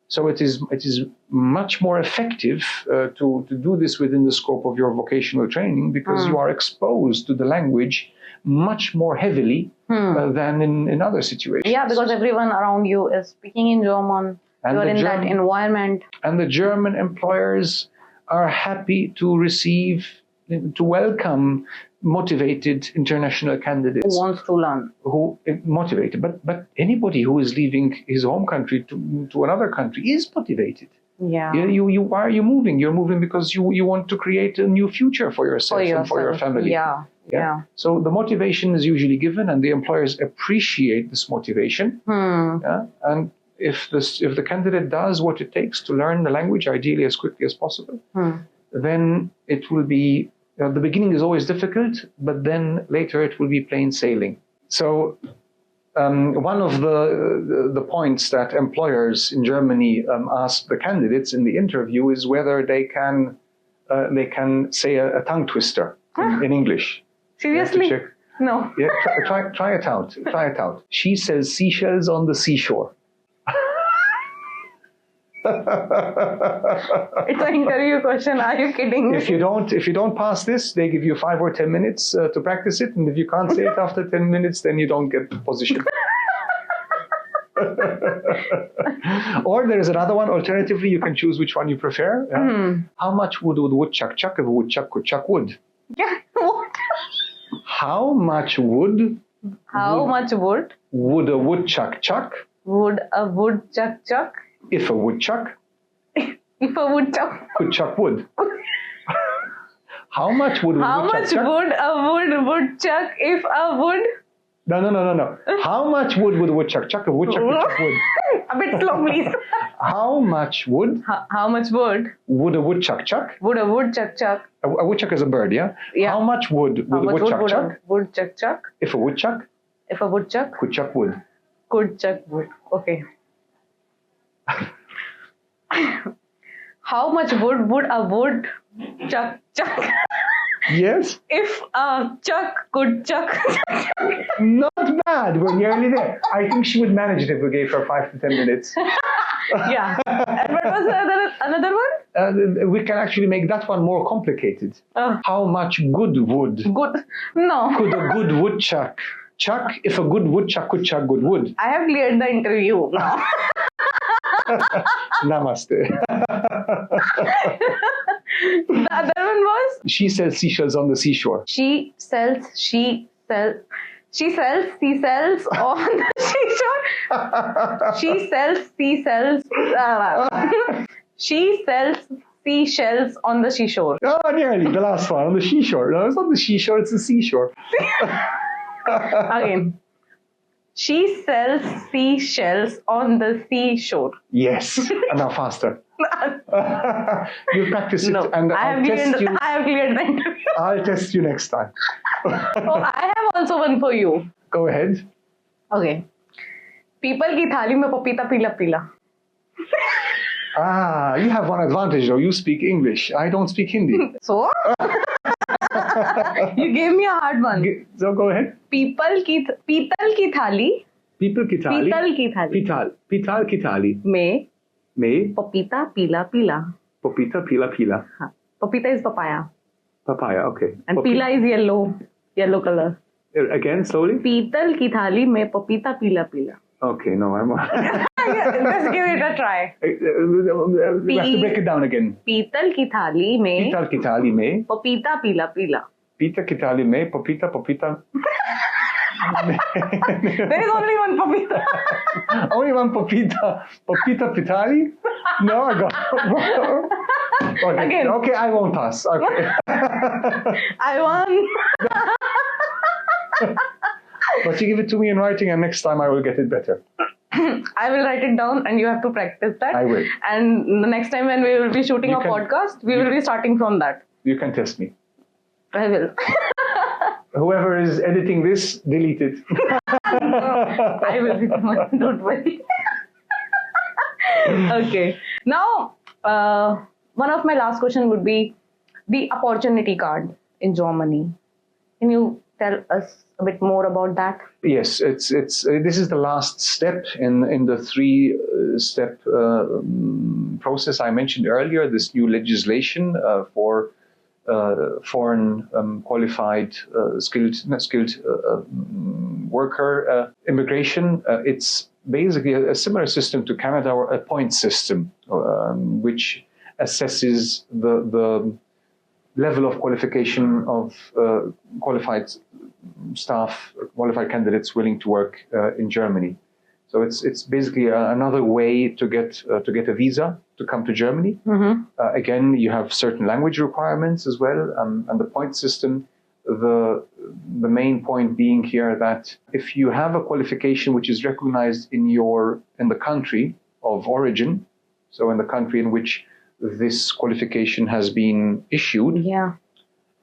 So it is much more effective to do this within the scope of your vocational training because you are exposed to the language much more heavily than in other situations. Yeah, because everyone around you is speaking in German. And you're in that environment. And the German employers are happy to welcome motivated international candidates. Who wants to learn. Who motivated. But anybody who is leaving his home country to another country is motivated. Yeah. Why are you moving? You're moving because you want to create a new future for yourself and for your family. Yeah. So the motivation is usually given and the employers appreciate this motivation. And if the candidate does what it takes to learn the language, ideally as quickly as possible, then it will be, the beginning is always difficult, but then later it will be plain sailing. So one of the points that employers in Germany ask the candidates in the interview is whether they can say a tongue twister in English. Seriously? No. Yeah, try it out. Try it out. She sells seashells on the seashore. It's an interview question. Are you kidding me? If you don't pass this, they give you 5 or 10 minutes to practice it, and if you can't say it after 10 minutes, then you don't get the position. Or there is another one. Alternatively, you can choose which one you prefer. How much wood would woodchuck chuck if a woodchuck could chuck wood? Yeah. What? How much wood? How much wood? Would a woodchuck chuck? Would a woodchuck chuck? If a woodchuck? If a woodchuck could chuck wood. How much would a woodchuck chuck? How much would a woodchuck if a wood? No. How much wood would a woodchuck chuck? A woodchuck would chuck wood. A bit slow, please. How much wood How much wood would a woodchuck chuck? would a woodchuck chuck? A woodchuck is a bird, yeah? Yeah. How much wood How would a much wood woodchuck would chuck a woodchuck chuck? if a woodchuck If a woodchuck could chuck wood? could chuck wood. Okay. How much wood would a woodchuck chuck? Yes? If a chuck could chuck. Not bad. We're nearly there. I think she would manage it if we gave her 5 to 10 minutes. Yeah. And what was another one? We can actually make that one more complicated. How much good wood Good. No. could a good woodchuck chuck if a good woodchuck could chuck good wood? I have cleared the interview now. Namaste. The other one was She sells seashells on the seashore. she sells seashells on the seashore. She sells seashells. She sells seashells on the seashore. Oh, nearly. The last one. On the seashore. No, it's not the seashore, it's the seashore. Again. She sells seashells on the seashore. Yes. And now faster. You practice it No, and I have cleared the interview. I'll test you next time. Oh, I have also one for you. Go ahead. Okay. People की थाली में पपीता पीला पीला. Ah, you have one advantage though. You speak English. I don't speak Hindi. So? You gave me a hard one. So go ahead. पीतल की थाली People की थाली. पीतल की थाली पीतल की थाली में में पपीता पीला पीला. पपीता पीला पीला. हाँ. Papita is papaya. Papaya, okay. And pila is yellow color. Again, slowly. पीतल की थाली में पपीता पीला पीला. Okay, no, I'm. Let's give it a try. We have to break it down again. पीतल की थाली में पीतल की थाली में पपीता पीला पीला. पीतल की थाली में पपीता. There is only one papita. Only one papita. Papita pitali? No, I got. Okay. Again. Okay, I won't pass. Okay. I won. But you give it to me in writing, and next time I will get it better. I will write it down, and you have to practice that. I will. And the next time when we will be shooting You a can- podcast, we will be starting from that. You can test me. I will. Whoever is editing this, delete it. I will be the one, don't worry. Okay. Now, one of my last question would be the opportunity card in Germany. Can you tell us a bit more about that? Yes, it's this is the last step in the three-step process I mentioned earlier. This new legislation for foreign qualified skilled worker immigration. It's basically a similar system to Canada, or a point system, which assesses the level of qualification of qualified staff, qualified candidates willing to work in Germany. So it's basically another way to get a visa to come to Germany. Mm-hmm. Again, you have certain language requirements as well, and the point system. The main point being here that if you have a qualification which is recognized in the country of origin, so in the country in which this qualification has been issued, Yeah.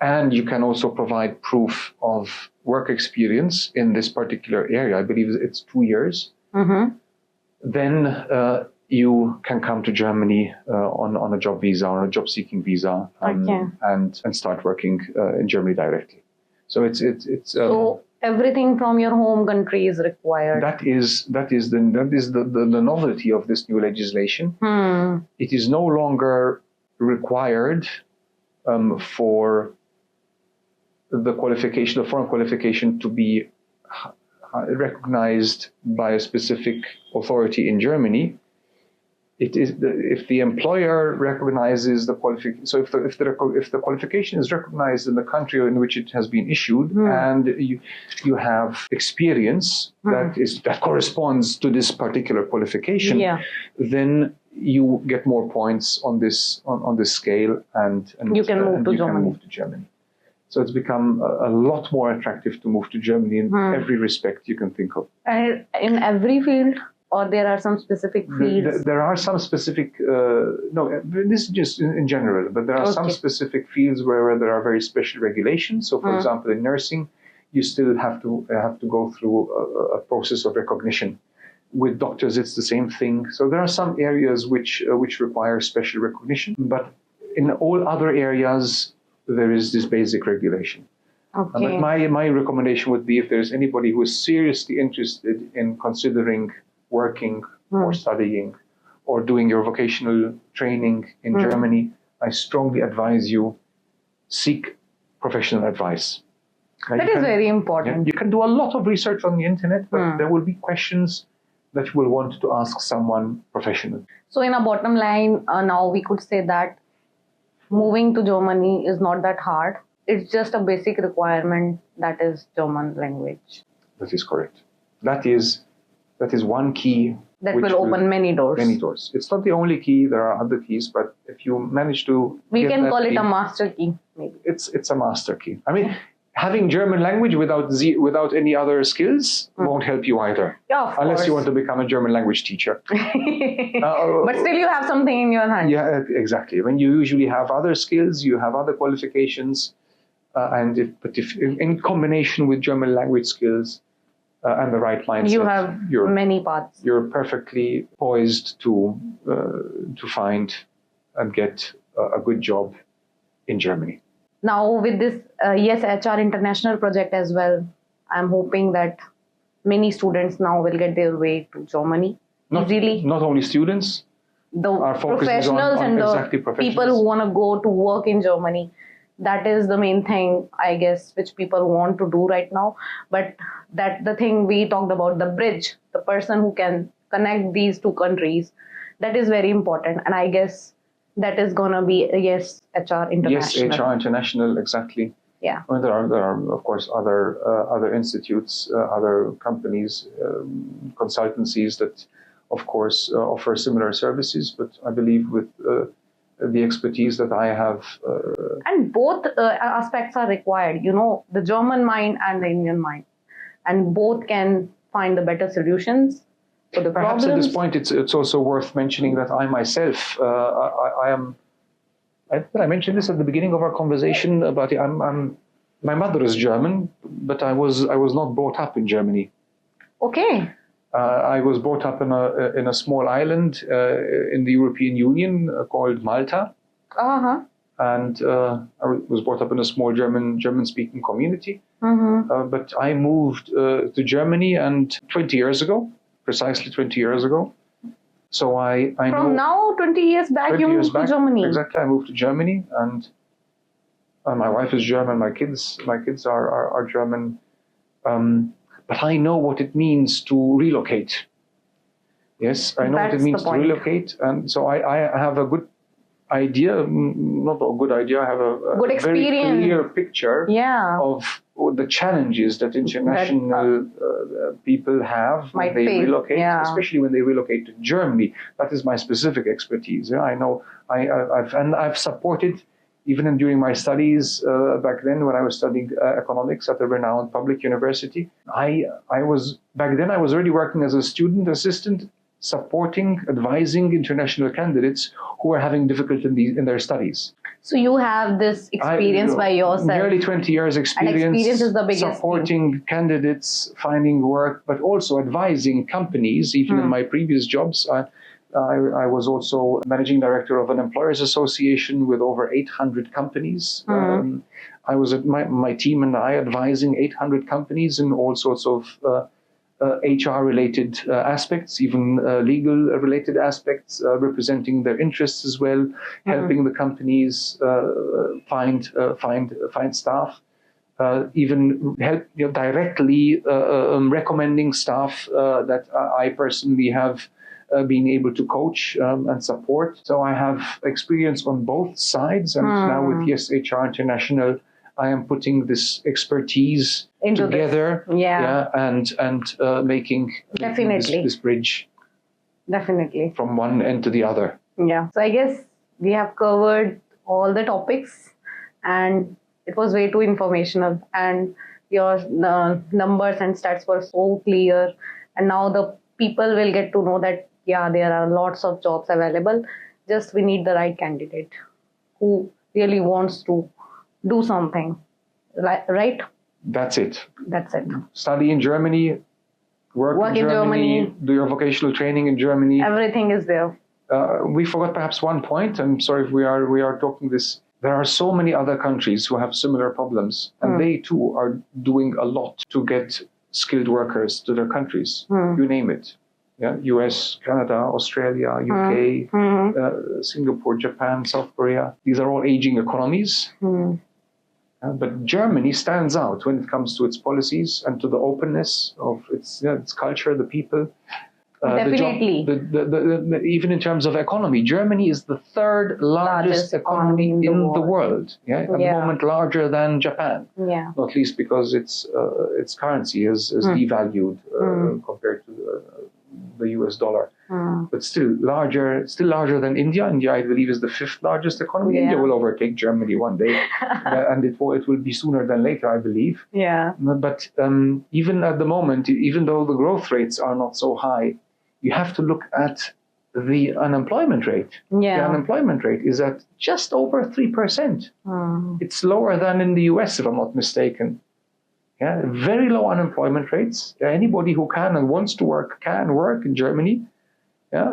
and you can also provide proof of work experience in this particular area, I believe it's 2 years. Mm-hmm. Then you can come to Germany on a job visa, on a job-seeking visa, Okay. and start working in Germany directly. So it's So everything from your home country is required. that is the novelty of this new legislation. It is no longer required for the foreign qualification to be recognized by a specific authority in Germany. It is if the employer recognizes the qualification. So if the qualification is recognized in the country in which it has been issued, and you have experience that corresponds to this particular qualification, Yeah. then you get more points on this scale, and You can move to Germany. move to Germany. So it's become a lot more attractive to move to Germany in every respect you can think of. And in every field, or there are some specific fields? There are some specific, no, this is just in general, but there are some specific fields where there are very special regulations. So, for example, in nursing, you still have to go through a process of recognition. With doctors, it's the same thing. So there are some areas which require special recognition, but in all other areas, there is this basic regulation. Okay. But my recommendation would be, if there's anybody who is seriously interested in considering working or studying or doing your vocational training in Germany, I strongly advise you seek professional advice. Now, that is very important. You can do a lot of research on the internet, but there will be questions that you will want to ask someone professional. So in a bottom line, now we could say that moving to Germany is not that hard. It's just a basic requirement, that is German language. That is correct. That is one key. That will open many doors. Many doors. It's not the only key. There are other keys, but if you manage to, we can call it a master key. Maybe it's a master key. I mean, having German language without any other skills won't help you either. Yeah, of unless course. you want to become a German language teacher. But still, you have something in your hand. Yeah, exactly. When you usually have other skills, you have other qualifications, but if in combination with German language skills and the right mindset, you have many paths. You're perfectly poised to find and get a good job in Germany. Now with this Yes HR International project as well, I'm hoping that many students now will get their way to Germany easily. Not only students, the professionals and the people who want to go to work in Germany. That is the main thing, I guess, which people want to do right now. But that the thing we talked about, the bridge, the person who can connect these two countries, that is very important. And I guess that is going to be Yes HR International. Yes, HR International, exactly. Yeah. I mean, there are of course other institutes, other companies, consultancies that, of course, offer similar services. But I believe with the expertise that I have, and both aspects are required. You know, the German mind and the Indian mind, and both can find the better solutions. So perhaps at this point, it's also worth mentioning that I myself, I mentioned this at the beginning of our conversation about it. My mother is German, but I was not brought up in Germany. Okay. I was brought up in a small island in the European Union called Malta. And I was brought up in a small German-speaking community. But I moved to Germany and 20 years ago. Precisely 20 years ago. So I from know now 20 years back you moved to Germany. Exactly, I moved to Germany, and my wife is German. My kids are German. But I know what it means to relocate. Yes, I know what it means to relocate, and so I have a good idea, not a good idea. I have a good very clear picture of the challenges that international people have when they relocate, especially when they relocate to Germany. That is my specific expertise. Yeah, I know. I've supported, even during my studies back then when I was studying economics at a renowned public university. I was already working as a student assistant, supporting, advising international candidates who are having difficulty in their studies. So you have this experience by yourself. Nearly 20 years experience. And experience is the biggest supporting candidates finding work, but also advising companies. Even in my previous jobs, I was also managing director of an employers association with over 800 companies. I was at my team and I advising 800 companies in all sorts of HR-related aspects, even legal-related aspects, representing their interests as well, helping the companies find staff, even help directly recommending staff that I personally have been able to coach and support. So I have experience on both sides, and now with Yes HR International, I am putting this expertise together, and making this bridge, definitely, from one end to the other. Yeah. So I guess we have covered all the topics, and it was way too informational, and your numbers and stats were so clear. And now the people will get to know that, yeah, there are lots of jobs available. Just we need the right candidate who really wants to do something. Right? That's it. That's it. Study in Germany, work in Germany, do your vocational training in Germany. Everything is there. We forgot perhaps one point. I'm sorry if we are talking this. There are so many other countries who have similar problems, and they too are doing a lot to get skilled workers to their countries. You name it. Yeah, US, Canada, Australia, UK, Singapore, Japan, South Korea. These are all aging economies. But Germany stands out when it comes to its policies and to the openness of its culture, the people. Definitely. Even in terms of economy, Germany is the third largest economy in the world. Yeah, at the moment larger than Japan. Yeah. Not least because its currency is devalued compared to the US dollar. But still larger than India. India, I believe, is the fifth largest economy. Yeah. India will overtake Germany one day, and it will be sooner than later, I believe. Yeah. But even at the moment, even though the growth rates are not so high, you have to look at the unemployment rate. Yeah. The unemployment rate is at just over 3%. It's lower than in the US, if I'm not mistaken. Yeah, very low unemployment rates. Anybody who can and wants to work can work in Germany. Yeah,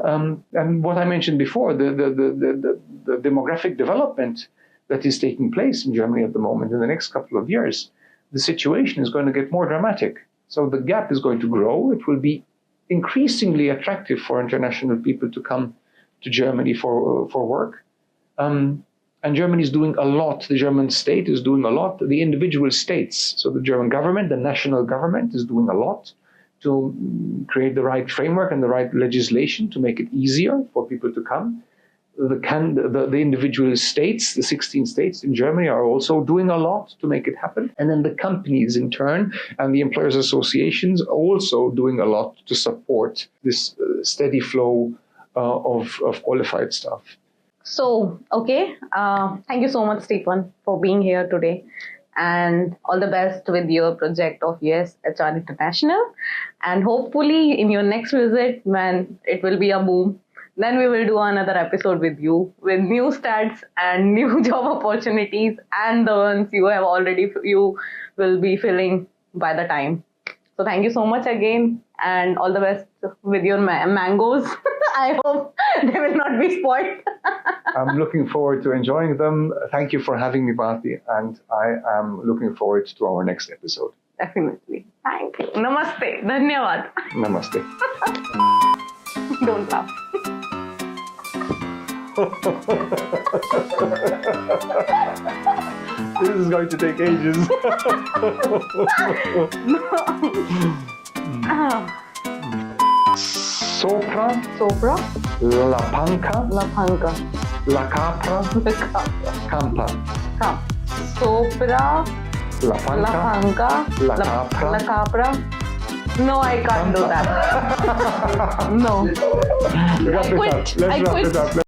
and what I mentioned before, the demographic development that is taking place in Germany at the moment, in the next couple of years, the situation is going to get more dramatic. So the gap is going to grow. It will be increasingly attractive for international people to come to Germany for work. And Germany is doing a lot. The German state is doing a lot. The individual states, so the German government, the national government, is doing a lot to create the right framework and the right legislation to make it easier for people to come. The individual states, the 16 states in Germany, are also doing a lot to make it happen. And then the companies in turn and the employers' associations are also doing a lot to support this steady flow of qualified staff. So, okay. Thank you so much, Stefan, for being here today. And all the best with your project of US HR International. And hopefully in your next visit, when it will be a boom, then we will do another episode with you with new stats and new job opportunities and the ones you will be filling by the time. So thank you so much again, and all the best with your mangoes. I hope they will not be spoiled. I'm looking forward to enjoying them. Thank you for having me, Bharti, and I am looking forward to our next episode. Definitely. Thank you. Namaste. Dhanyavad. Namaste. Don't laugh. This is going to take ages. Sopra. La panca. La capra. Campa. Sopra. La panca. La capra. La capra. No, I can't do that. No. Wrap it up. Let's wrap it up.